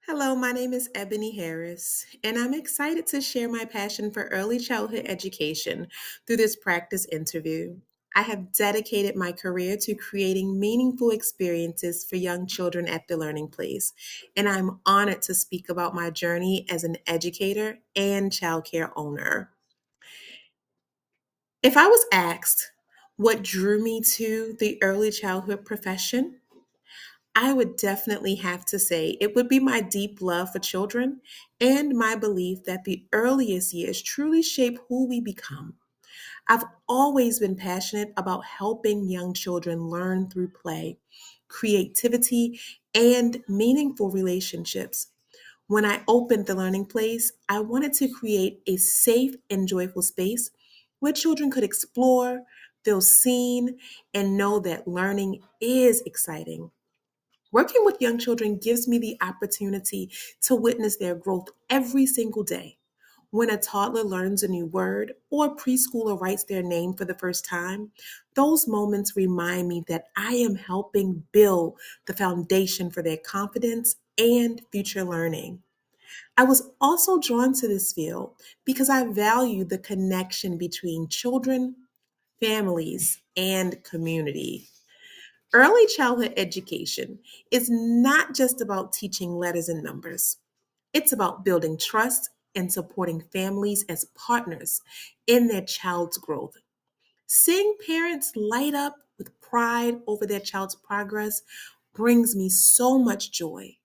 Hello, my name is Ebony Harris, and I'm excited to share my passion for early childhood education through this practice interview. I have dedicated my career to creating meaningful experiences for young children at the learning place, and I'm honored to speak about my journey as an educator and childcare owner. If I was asked what drew me to the early childhood profession, I would definitely have to say it would be my deep love for children and my belief that the earliest years truly shape who we become. I've always been passionate about helping young children learn through play, creativity, and meaningful relationships. When I opened the Learning Place, I wanted to create a safe and joyful space where children could explore, feel seen, and know that learning is exciting. Working with young children gives me the opportunity to witness their growth every single day. When a toddler learns a new word or a preschooler writes their name for the first time, those moments remind me that I am helping build the foundation for their confidence and future learning. I was also drawn to this field because I value the connection between children, families, and community. Early childhood education is not just about teaching letters and numbers. It's about building trust and supporting families as partners in their child's growth. Seeing parents light up with pride over their child's progress brings me so much joy.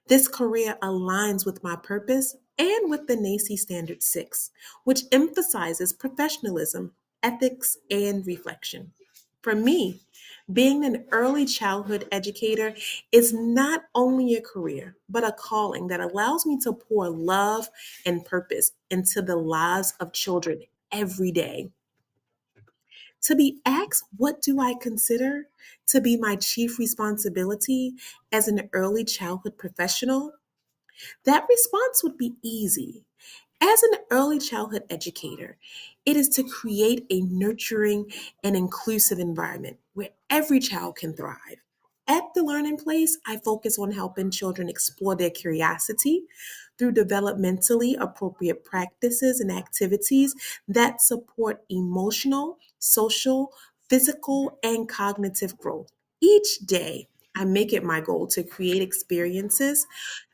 This career aligns with my purpose and with the NAEYC Standard 6, which emphasizes professionalism, ethics, and reflection. For me, being an early childhood educator is not only a career, but a calling that allows me to pour love and purpose into the lives of children every day. To be asked, what do I consider to be my chief responsibility as an early childhood professional? That response would be easy. As an early childhood educator, it is to create a nurturing and inclusive environment where every child can thrive. At the Learning Place, I focus on helping children explore their curiosity through developmentally appropriate practices and activities that support emotional, social, physical, and cognitive growth. Each day, I make it my goal to create experiences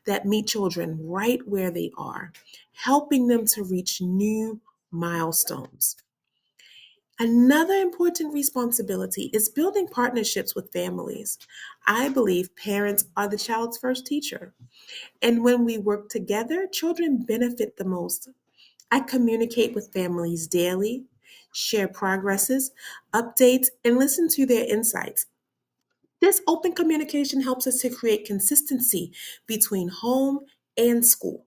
that meet children right where they are, helping them to reach new milestones. Another important responsibility is building partnerships with families. I believe parents are the child's first teacher, and when we work together, children benefit the most. I communicate with families daily, share progresses, updates, and listen to their insights. This open communication helps us to create consistency between home and school.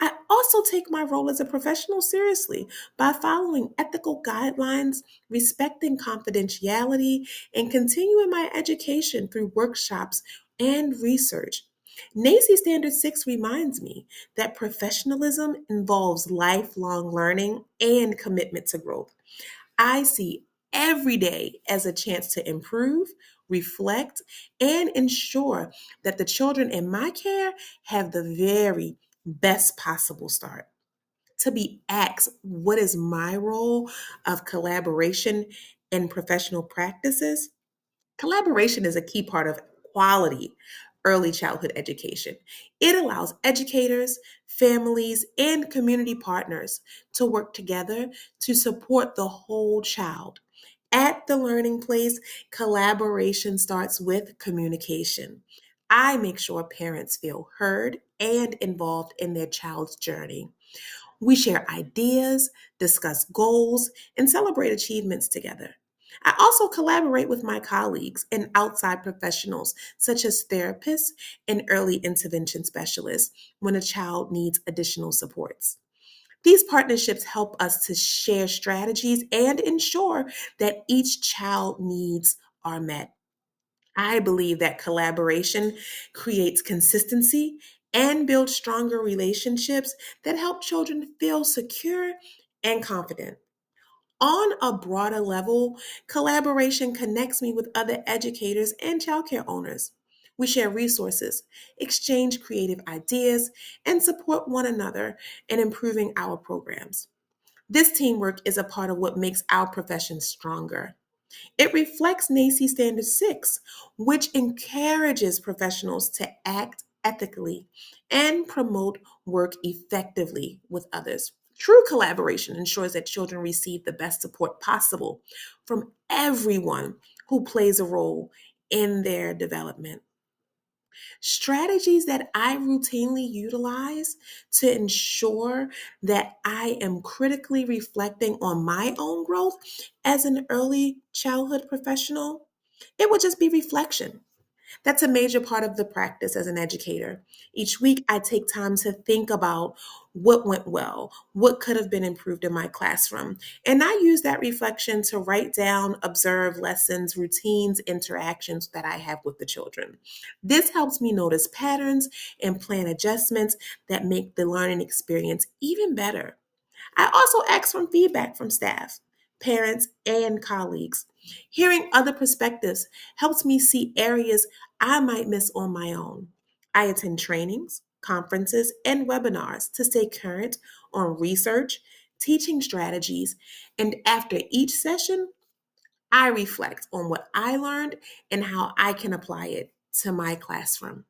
I also take my role as a professional seriously by following ethical guidelines, respecting confidentiality, and continuing my education through workshops and research. NAEYC Standard 6 reminds me that professionalism involves lifelong learning and commitment to growth. I see every day as a chance to improve, reflect, and ensure that the children in my care have the very best possible start. To be asked, what is my role of collaboration in professional practices? Collaboration is a key part of quality early childhood education. It allows educators, families, and community partners to work together to support the whole child. At the Learning Place, collaboration starts with communication. I make sure parents feel heard and involved in their child's journey. We share ideas, discuss goals, and celebrate achievements together. I also collaborate with my colleagues and outside professionals, such as therapists and early intervention specialists, when a child needs additional supports. These partnerships help us to share strategies and ensure that each child needs are met. I believe that collaboration creates consistency and builds stronger relationships that help children feel secure and confident. On a broader level, collaboration connects me with other educators and childcare owners. We share resources, exchange creative ideas, and support one another in improving our programs. This teamwork is a part of what makes our profession stronger. It reflects NAEYC Standard 6, which encourages professionals to act ethically and promote work effectively with others. True collaboration ensures that children receive the best support possible from everyone who plays a role in their development. Strategies that I routinely utilize to ensure that I am critically reflecting on my own growth as an early childhood professional, it would just be reflection. That's a major part of the practice as an educator. Each week, I take time to think about what went well, what could have been improved in my classroom. And I use that reflection to write down, observe lessons, routines, interactions that I have with the children. This helps me notice patterns and plan adjustments that make the learning experience even better. I also ask for feedback from staff, parents, and colleagues. Hearing other perspectives helps me see areas I might miss on my own. I attend trainings, conferences, and webinars to stay current on research, teaching strategies, and after each session, I reflect on what I learned and how I can apply it to my classroom.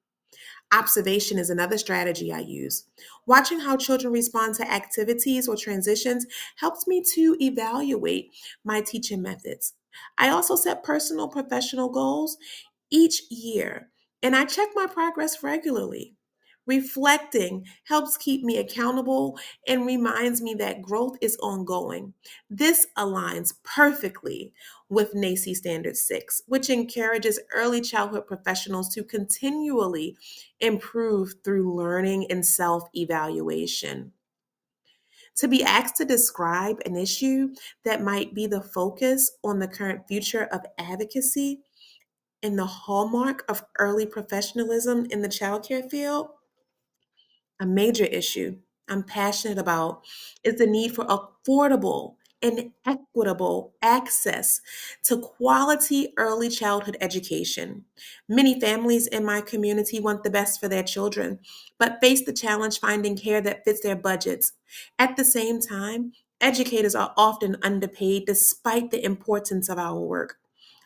Observation is another strategy I use. Watching how children respond to activities or transitions helps me to evaluate my teaching methods. I also set personal professional goals each year, and I check my progress regularly. Reflecting helps keep me accountable and reminds me that growth is ongoing. This aligns perfectly with NAEYC Standard 6, which encourages early childhood professionals to continually improve through learning and self evaluation. To be asked to describe an issue that might be the focus on the current future of advocacy and the hallmark of early professionalism in the childcare field, a major issue I'm passionate about is the need for affordable and equitable access to quality early childhood education. Many families in my community want the best for their children, but face the challenge finding care that fits their budgets. At the same time, educators are often underpaid despite the importance of our work.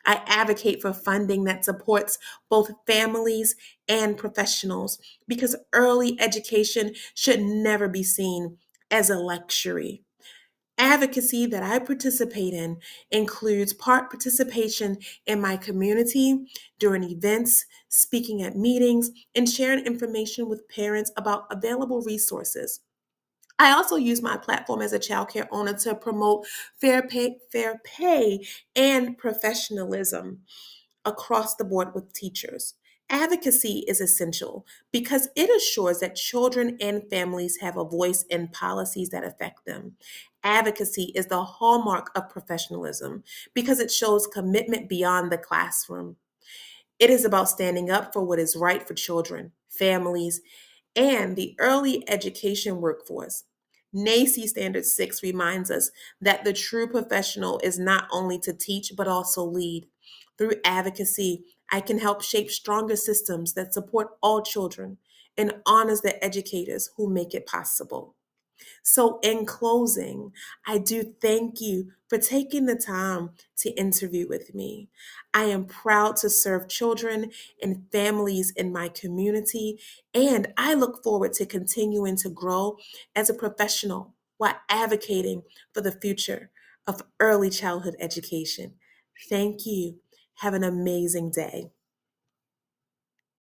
I advocate for funding that supports both families and professionals because early education should never be seen as a luxury. Advocacy that I participate in includes part participation in my community during events, speaking at meetings, and sharing information with parents about available resources. I also use my platform as a childcare owner to promote fair pay, and professionalism across the board with teachers. Advocacy is essential because it assures that children and families have a voice in policies that affect them. Advocacy is the hallmark of professionalism because it shows commitment beyond the classroom. It is about standing up for what is right for children, families, and the early education workforce. NAEYC Standard 6 reminds us that the true professional is not only to teach, but also lead. Through advocacy, I can help shape stronger systems that support all children and honors the educators who make it possible. So, in closing, I do thank you for taking the time to interview with me. I am proud to serve children and families in my community, and I look forward to continuing to grow as a professional while advocating for the future of early childhood education. Thank you. Have an amazing day.